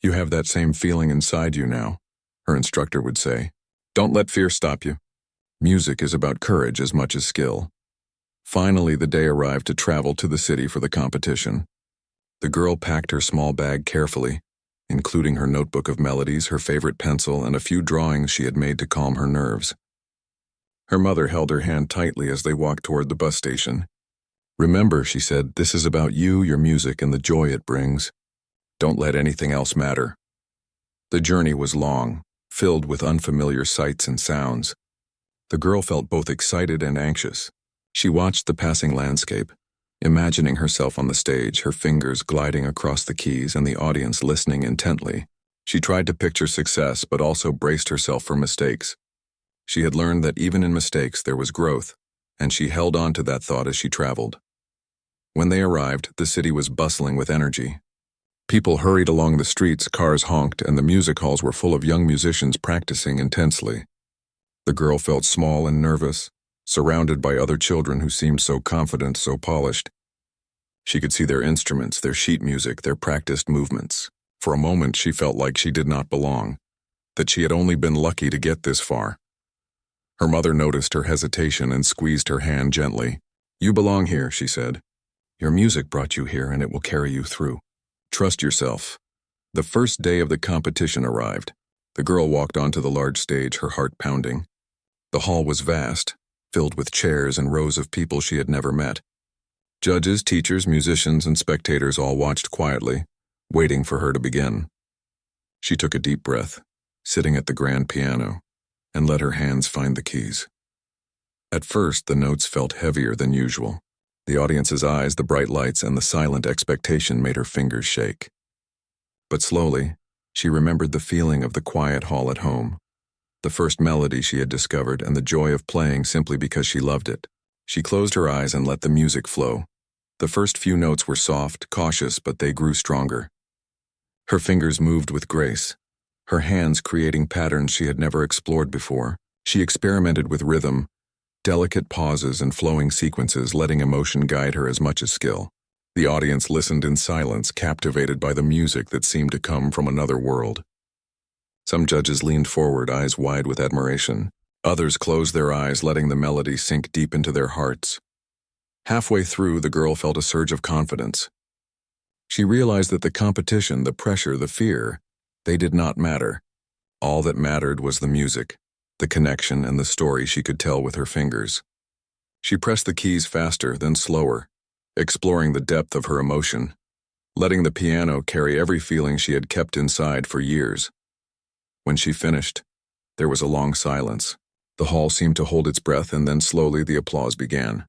"You have that same feeling inside you now," her instructor would say. "Don't let fear stop you. Music is about courage as much as skill." Finally, the day arrived to travel to the city for the competition. The girl packed her small bag carefully, including her notebook of melodies, her favorite pencil, and a few drawings she had made to calm her nerves. Her mother held her hand tightly as they walked toward the bus station. "Remember," she said, "this is about you, your music, and the joy it brings. Don't let anything else matter." The journey was long, filled with unfamiliar sights and sounds. The girl felt both excited and anxious. She watched the passing landscape, imagining herself on the stage, her fingers gliding across the keys and the audience listening intently. She tried to picture success, but also braced herself for mistakes. She had learned that even in mistakes there was growth, and she held on to that thought as she traveled. When they arrived, the city was bustling with energy. People hurried along the streets, cars honked, and the music halls were full of young musicians practicing intensely. The girl felt small and nervous, surrounded by other children who seemed so confident, so polished. She could see their instruments, their sheet music, their practiced movements. For a moment, she felt like she did not belong, that she had only been lucky to get this far. Her mother noticed her hesitation and squeezed her hand gently. "You belong here," she said. "Your music brought you here, and it will carry you through. Trust yourself." The first day of the competition arrived. The girl walked onto the large stage, her heart pounding. The hall was vast, filled with chairs and rows of people she had never met. Judges, teachers, musicians, and spectators all watched quietly, waiting for her to begin. She took a deep breath, sitting at the grand piano, and let her hands find the keys. At first, the notes felt heavier than usual. The audience's eyes, the bright lights, and the silent expectation made her fingers shake. But slowly, she remembered the feeling of the quiet hall at home, the first melody she had discovered, and the joy of playing simply because she loved it. She closed her eyes and let the music flow. The first few notes were soft, cautious, but they grew stronger. Her fingers moved with grace, her hands creating patterns she had never explored before. She experimented with rhythm, delicate pauses, and flowing sequences, letting emotion guide her as much as skill. The audience listened in silence, captivated by the music that seemed to come from another world. Some judges leaned forward, eyes wide with admiration. Others closed their eyes, letting the melody sink deep into their hearts. Halfway through, the girl felt a surge of confidence. She realized that the competition, the pressure, the fear, they did not matter. All that mattered was the music. the connection and the story she could tell with her fingers. She pressed the keys faster, then slower, exploring the depth of her emotion, letting the piano carry every feeling she had kept inside for years. When she finished, there was a long silence. The hall seemed to hold its breath, and then slowly the applause began.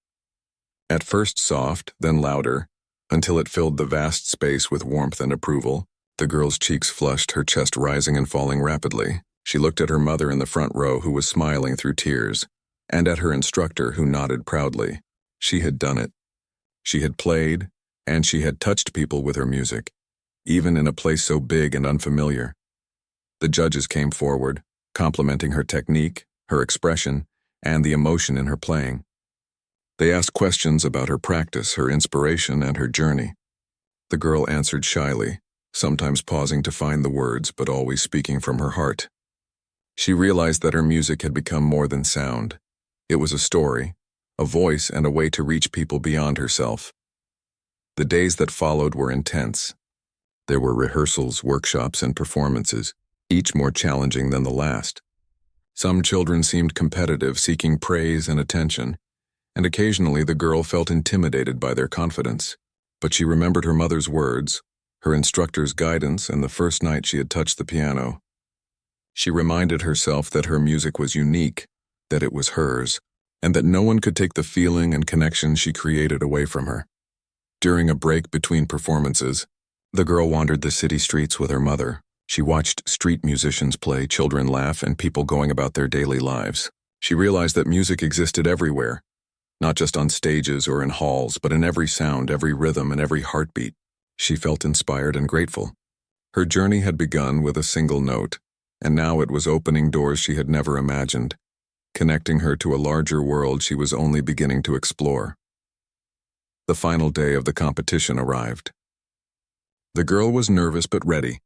At first soft, then louder, until it filled the vast space with warmth and approval. The girl's cheeks flushed, her chest rising and falling rapidly. She looked at her mother in the front row, who was smiling through tears, and at her instructor, who nodded proudly. She had done it. She had played, and she had touched people with her music, even in a place so big and unfamiliar. The judges came forward, complimenting her technique, her expression, and the emotion in her playing. They asked questions about her practice, her inspiration, and her journey. The girl answered shyly, sometimes pausing to find the words, but always speaking from her heart. She realized that her music had become more than sound. It was a story, a voice, and a way to reach people beyond herself. The days that followed were intense. There were rehearsals, workshops, and performances, each more challenging than the last. Some children seemed competitive, seeking praise and attention, and occasionally the girl felt intimidated by their confidence. But she remembered her mother's words, her instructor's guidance, and the first night she had touched the piano. She reminded herself that her music was unique, that it was hers, and that no one could take the feeling and connection she created away from her. During a break between performances, the girl wandered the city streets with her mother. She watched street musicians play, children laugh, and people going about their daily lives. She realized that music existed everywhere, not just on stages or in halls, but in every sound, every rhythm, and every heartbeat. She felt inspired and grateful. Her journey had begun with a single note, and now it was opening doors she had never imagined, connecting her to a larger world she was only beginning to explore. The final day of the competition arrived. The girl was nervous but ready.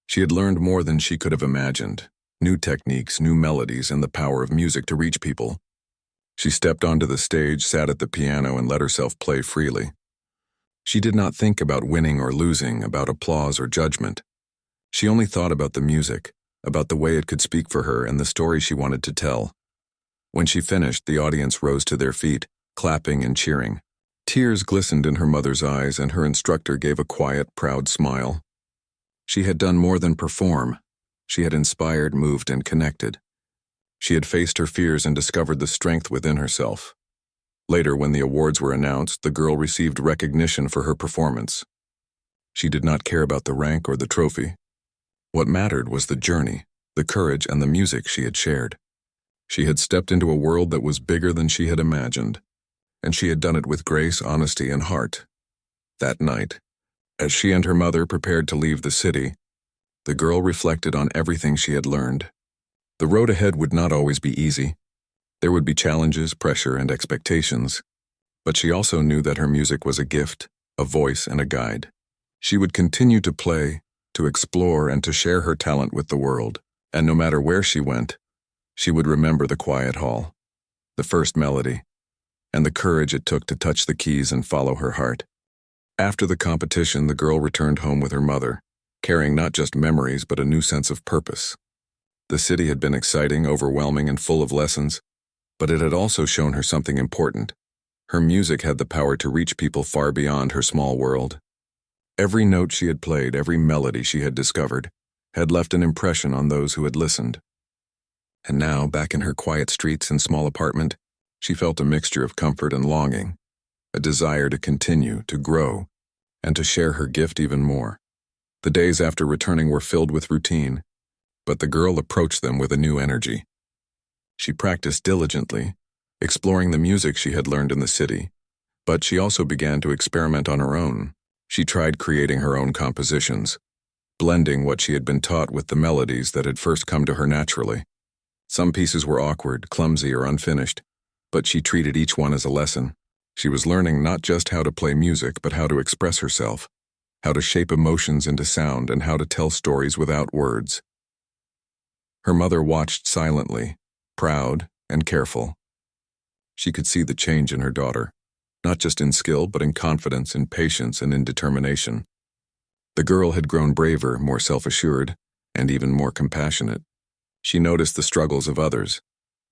She had learned more than she could have imagined, new techniques, new melodies, and the power of music to reach people. She stepped onto the stage, sat at the piano, and let herself play freely. She did not think about winning or losing, about applause or judgment. She only thought about the music, about the way it could speak for her and the story she wanted to tell. When she finished, the audience rose to their feet, clapping and cheering. Tears glistened in her mother's eyes, and her instructor gave a quiet, proud smile. She had done more than perform. She had inspired, moved, and connected. She had faced her fears and discovered the strength within herself. Later, when the awards were announced, the girl received recognition for her performance. She did not care about the rank or the trophy. What mattered was the journey, the courage, and the music she had shared. She had stepped into a world that was bigger than she had imagined, and she had done it with grace, honesty, and heart. That night, as she and her mother prepared to leave the city, the girl reflected on everything she had learned. The road ahead would not always be easy. There would be challenges, pressure, and expectations, but she also knew that her music was a gift, a voice, and a guide. She would continue to play, to explore, and to share her talent with the world, and no matter where she went, she would remember the quiet hall, the first melody, and the courage it took to touch the keys and follow her heart. After the competition, the girl returned home with her mother, carrying not just memories but a new sense of purpose. The city had been exciting, overwhelming, and full of lessons, but it had also shown her something important. Her music had the power to reach people far beyond her small world. Every note she had played, every melody she had discovered, had left an impression on those who had listened. And now, back in her quiet streets and small apartment, she felt a mixture of comfort and longing, a desire to continue, to grow, and to share her gift even more. The days after returning were filled with routine, but the girl approached them with a new energy. She practiced diligently, exploring the music she had learned in the city, but she also began to experiment on her own. She tried creating her own compositions, blending what she had been taught with the melodies that had first come to her naturally. Some pieces were awkward, clumsy, or unfinished, but she treated each one as a lesson. She was learning not just how to play music, but how to express herself, how to shape emotions into sound, and how to tell stories without words. Her mother watched silently, proud and careful. She could see the change in her daughter, not just in skill, but in confidence, in patience, and in determination. The girl had grown braver, more self-assured, and even more compassionate. She noticed the struggles of others,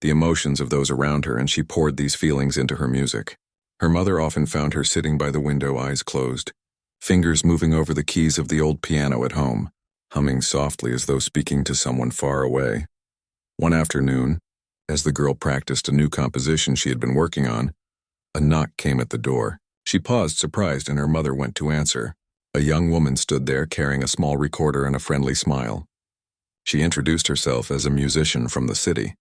the emotions of those around her, and she poured these feelings into her music. Her mother often found her sitting by the window, eyes closed, fingers moving over the keys of the old piano at home, humming softly as though speaking to someone far away. One afternoon, as the girl practiced a new composition she had been working on, a knock came at the door. She paused, surprised, and her mother went to answer. A young woman stood there carrying a small recorder and a friendly smile. She introduced herself as a musician from the city,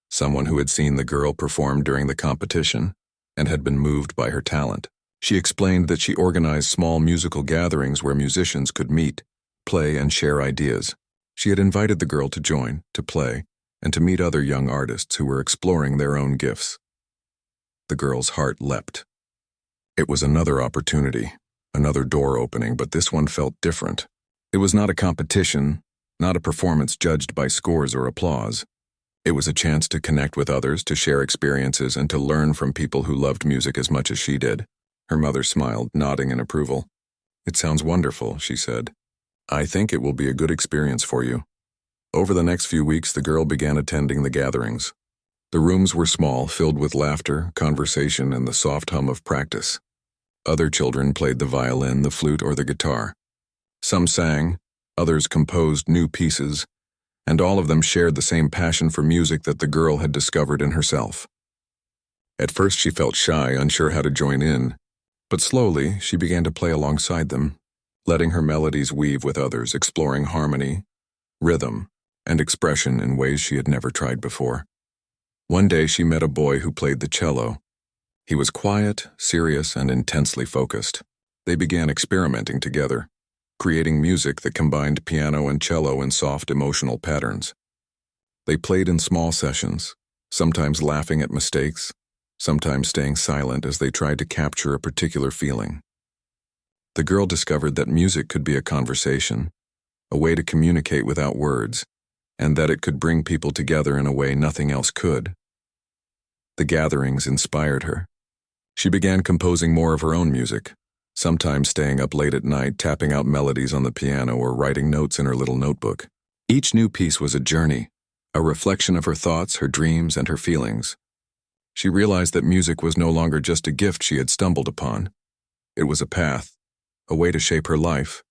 someone who had seen the girl perform during the competition and had been moved by her talent. She explained that she organized small musical gatherings where musicians could meet, play, and share ideas. She had invited the girl to join, to play, and to meet other young artists who were exploring their own gifts. The girl's heart leapt. It was another opportunity, another door opening, but this one felt different. It was not a competition, not a performance judged by scores or applause. It was a chance to connect with others, to share experiences, and to learn from people who loved music as much as she did. Her mother smiled, nodding in approval. "It sounds wonderful," she said. "I think it will be a good experience for you." Over the next few weeks, the girl began attending the gatherings. The rooms were small, filled with laughter, conversation, and the soft hum of practice. Other children played the violin, the flute, or the guitar. Some sang, others composed new pieces, and all of them shared the same passion for music that the girl had discovered in herself. At first she felt shy, unsure how to join in, but slowly she began to play alongside them, letting her melodies weave with others, exploring harmony, rhythm, and expression in ways she had never tried before. One day she met a boy who played the cello. He was quiet, serious, and intensely focused. They began experimenting together, creating music that combined piano and cello in soft emotional patterns. They played in small sessions, sometimes laughing at mistakes, sometimes staying silent as they tried to capture a particular feeling. The girl discovered that music could be a conversation, a way to communicate without words, and that it could bring people together in a way nothing else could. The gatherings inspired her. She began composing more of her own music, sometimes staying up late at night, tapping out melodies on the piano or writing notes in her little notebook. Each new piece was a journey, a reflection of her thoughts, her dreams, and her feelings. She realized that music was no longer just a gift she had stumbled upon. It was a path, a way to shape her life,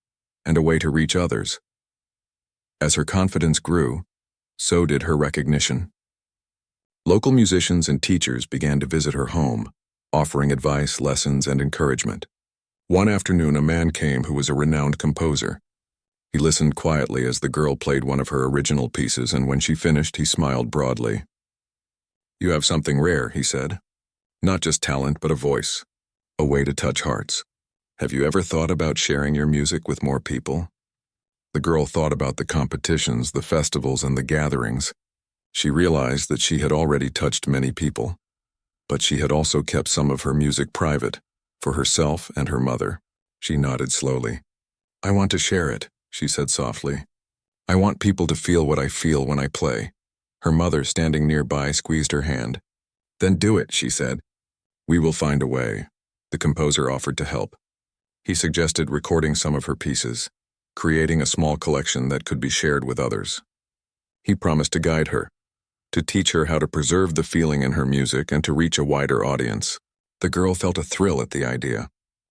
and a way to reach others. As her confidence grew, so did her recognition. Local musicians and teachers began to visit her home, offering advice, lessons, and encouragement. One afternoon, a man came who was a renowned composer. He listened quietly as the girl played one of her original pieces, and when she finished, he smiled broadly. "You have something rare," he said. "Not just talent, but a voice, a way to touch hearts. Have you ever thought about sharing your music with more people?" The girl thought about the competitions, the festivals, and the gatherings. She realized that she had already touched many people, but she had also kept some of her music private, for herself and her mother. She nodded slowly. "I want to share it," she said softly. "I want people to feel what I feel when I play." Her mother, standing nearby, squeezed her hand. "Then do it," she said. "We will find a way." The composer offered to help. He suggested recording some of her pieces, creating a small collection that could be shared with others. He promised to guide her, to teach her how to preserve the feeling in her music and to reach a wider audience. The girl felt a thrill at the idea.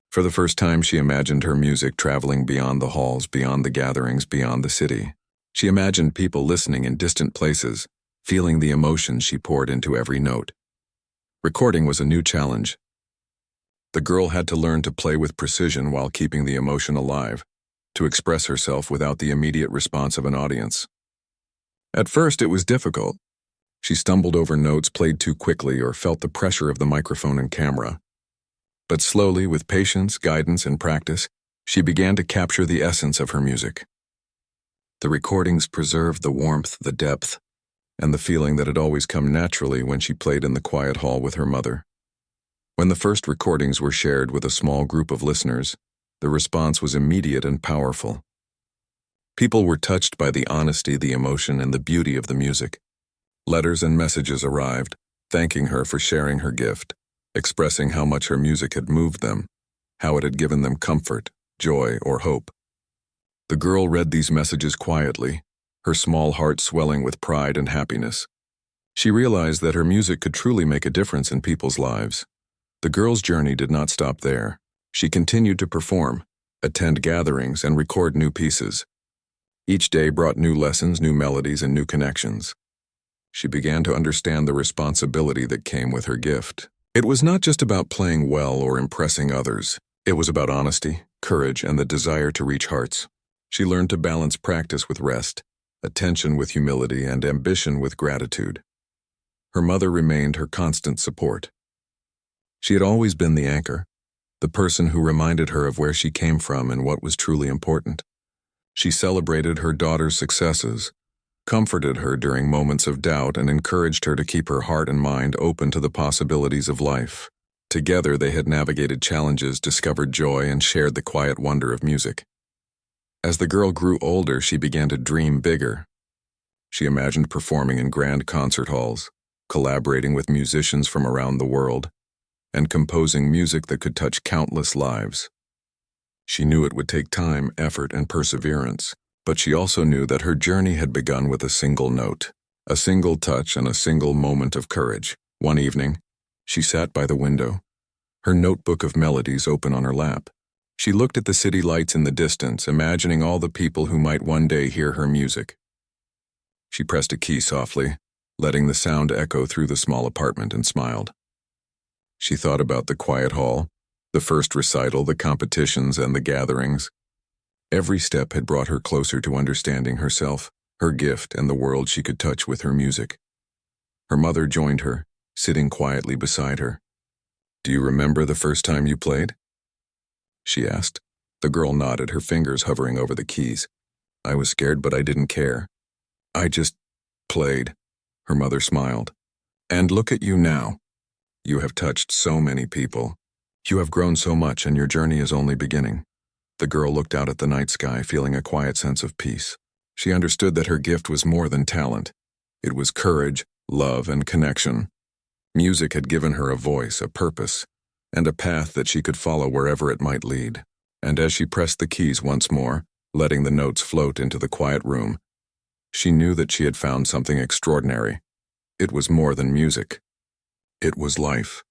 For the first time, she imagined her music traveling beyond the halls, beyond the gatherings, beyond the city. She imagined people listening in distant places, feeling the emotions she poured into every note. Recording was a new challenge. The girl had to learn to play with precision while keeping the emotion alive, to express herself without the immediate response of an audience. At first, it was difficult. She stumbled over notes, played too quickly, or felt the pressure of the microphone and camera. But slowly, with patience, guidance, and practice, she began to capture the essence of her music. The recordings preserved the warmth, the depth, and the feeling that had always come naturally when she played in the quiet hall with her mother. When the first recordings were shared with a small group of listeners, the response was immediate and powerful. People were touched by the honesty, the emotion, and the beauty of the music. Letters and messages arrived, thanking her for sharing her gift, expressing how much her music had moved them, how it had given them comfort, joy, or hope. The girl read these messages quietly, her small heart swelling with pride and happiness. She realized that her music could truly make a difference in people's lives. The girl's journey did not stop there. She continued to perform, attend gatherings, and record new pieces. Each day brought new lessons, new melodies, and new connections. She began to understand the responsibility that came with her gift. It was not just about playing well or impressing others. It was about honesty, courage, and the desire to reach hearts. She learned to balance practice with rest, attention with humility, and ambition with gratitude. Her mother remained her constant support. She had always been the anchor, the person who reminded her of where she came from and what was truly important. She celebrated her daughter's successes, comforted her during moments of doubt, and encouraged her to keep her heart and mind open to the possibilities of life. Together, they had navigated challenges, discovered joy, and shared the quiet wonder of music. As the girl grew older, she began to dream bigger. She imagined performing in grand concert halls, collaborating with musicians from around the world, and composing music that could touch countless lives. She knew it would take time, effort, and perseverance, but she also knew that her journey had begun with a single note, a single touch, and a single moment of courage. One evening, she sat by the window, her notebook of melodies open on her lap. She looked at the city lights in the distance, imagining all the people who might one day hear her music. She pressed a key softly, letting the sound echo through the small apartment, and smiled. She thought about the quiet hall, the first recital, the competitions, and the gatherings. Every step had brought her closer to understanding herself, her gift, and the world she could touch with her music. Her mother joined her, sitting quietly beside her. "Do you remember the first time you played?" she asked. The girl nodded, her fingers hovering over the keys. "I was scared, but I didn't care. I just played." Her mother smiled. "And look at you now. You have touched so many people. You have grown so much, and your journey is only beginning." The girl looked out at the night sky, feeling a quiet sense of peace. She understood that her gift was more than talent. It was courage, love, and connection. Music had given her a voice, a purpose, and a path that she could follow wherever it might lead. And as she pressed the keys once more, letting the notes float into the quiet room, she knew that she had found something extraordinary. It was more than music. It was life.